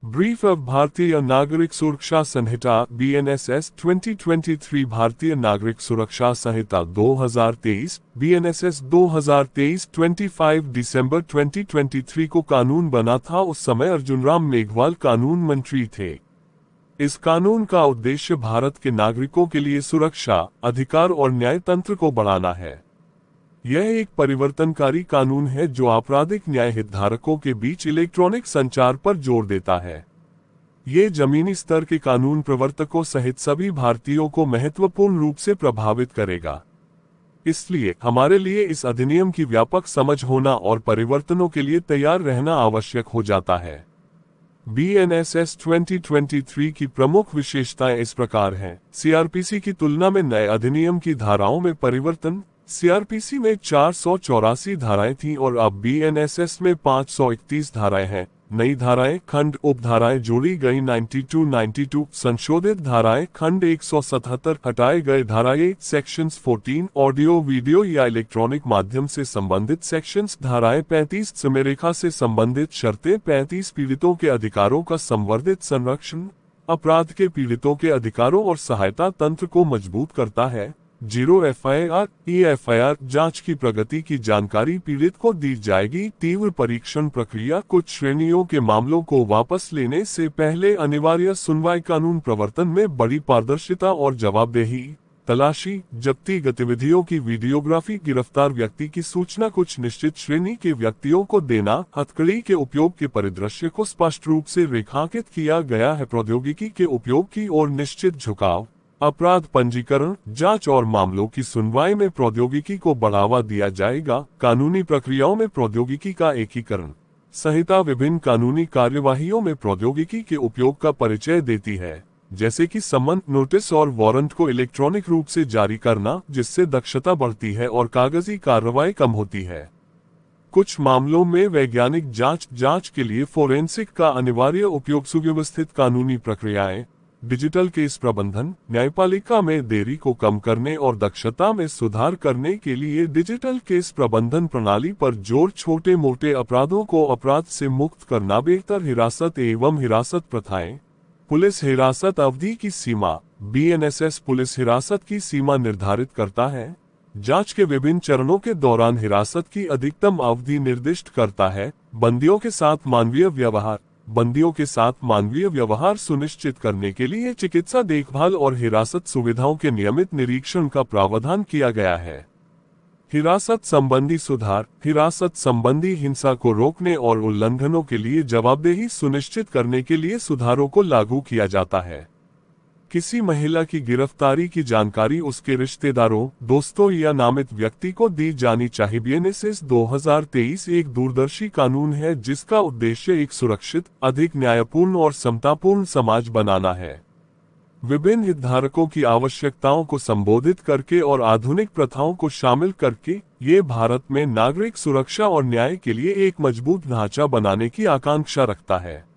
Brief of भारतीय नागरिक सुरक्षा संहिता BNSS 2023 भारतीय नागरिक सुरक्षा संहिता 2023 BNSS 2023 25 दिसंबर 2023 को कानून बना था। उस समय अर्जुन राम मेघवाल कानून मंत्री थे। इस कानून का उद्देश्य भारत के नागरिकों के लिए सुरक्षा, अधिकार और न्याय तंत्र को बढ़ाना है। यह एक परिवर्तनकारी कानून है जो आपराधिक न्याय हितधारकों के बीच इलेक्ट्रॉनिक संचार पर जोर देता है। ये जमीनी स्तर के कानून प्रवर्तकों सहित सभी भारतीयों को महत्वपूर्ण रूप से प्रभावित करेगा। इसलिए हमारे लिए इस अधिनियम की व्यापक समझ होना और परिवर्तनों के लिए तैयार रहना आवश्यक हो जाता है। BNSS 2023 की प्रमुख विशेषताएं इस प्रकार हैं। CRPC की तुलना में नए अधिनियम की धाराओं में परिवर्तन। CRPC में 484 धाराएं थीं और अब BNSS में 531 धाराएं हैं। नई धाराएं, खंड, उपधाराएं जोड़ी गई। 92 संशोधित धाराएं, खंड 177 हटाए गए। धाराएं सेक्शंस 14 ऑडियो वीडियो या इलेक्ट्रॉनिक माध्यम से संबंधित सेक्शंस। धाराएं 35 समयरेखा से संबंधित शर्तें। 35 पीड़ितों के अधिकारों का संवर्धित संरक्षण अपराध के पीड़ितों के अधिकारों और सहायता तंत्र को मजबूत करता है। 0 FIR EFIR जांच की प्रगति की जानकारी पीड़ित को दी जाएगी। तीव्र परीक्षण प्रक्रिया, कुछ श्रेणियों के मामलों को वापस लेने से पहले अनिवार्य सुनवाई। कानून प्रवर्तन में बड़ी पारदर्शिता और जवाबदेही। तलाशी, जब्ती गतिविधियों की वीडियोग्राफी, गिरफ्तार व्यक्ति की सूचना कुछ निश्चित श्रेणी के व्यक्तियों को देना। हथकड़ी के उपयोग के परिदृश्य को स्पष्ट रूप से रेखांकित किया गया है। प्रौद्योगिकी के उपयोग की ओर निश्चित झुकाव। अपराध पंजीकरण, जांच और मामलों की सुनवाई में प्रौद्योगिकी को बढ़ावा दिया जाएगा। कानूनी प्रक्रियाओं में प्रौद्योगिकी का एकीकरण। संहिता विभिन्न कानूनी कार्यवाहियों में प्रौद्योगिकी के उपयोग का परिचय देती है, जैसे कि सम्मन, नोटिस और वारंट को इलेक्ट्रॉनिक रूप से जारी करना, जिससे दक्षता बढ़ती है और कागजी कार्रवाई कम होती है। कुछ मामलों में वैज्ञानिक जांच के लिए फोरेंसिक का अनिवार्य उपयोग। सुव्यवस्थित कानूनी प्रक्रियाएं, डिजिटल केस प्रबंधन, न्यायपालिका में देरी को कम करने और दक्षता में सुधार करने के लिए डिजिटल केस प्रबंधन प्रणाली पर जोर। छोटे मोटे अपराधों को अपराध से मुक्त करना। बेहतर हिरासत एवं हिरासत प्रथाएं। पुलिस हिरासत अवधि की सीमा। BNSS पुलिस हिरासत की सीमा निर्धारित करता है। जांच के विभिन्न चरणों के दौरान हिरासत की अधिकतम अवधि निर्दिष्ट करता है। बंदियों के साथ मानवीय व्यवहार। बंदियों के साथ मानवीय व्यवहार सुनिश्चित करने के लिए चिकित्सा देखभाल और हिरासत सुविधाओं के नियमित निरीक्षण का प्रावधान किया गया है। हिरासत संबंधी सुधार। हिरासत संबंधी हिंसा को रोकने और उल्लंघनों के लिए जवाबदेही सुनिश्चित करने के लिए सुधारों को लागू किया जाता है। किसी महिला की गिरफ्तारी की जानकारी उसके रिश्तेदारों, दोस्तों या नामित व्यक्ति को दी जानी चाहिए। BNSS 2023 एक दूरदर्शी कानून है जिसका उद्देश्य एक सुरक्षित, अधिक न्यायपूर्ण और समतापूर्ण समाज बनाना है। विभिन्न हितधारकों की आवश्यकताओं को संबोधित करके और आधुनिक प्रथाओं को शामिल करके ये भारत में नागरिक सुरक्षा और न्याय के लिए एक मजबूत ढांचा बनाने की आकांक्षा रखता है।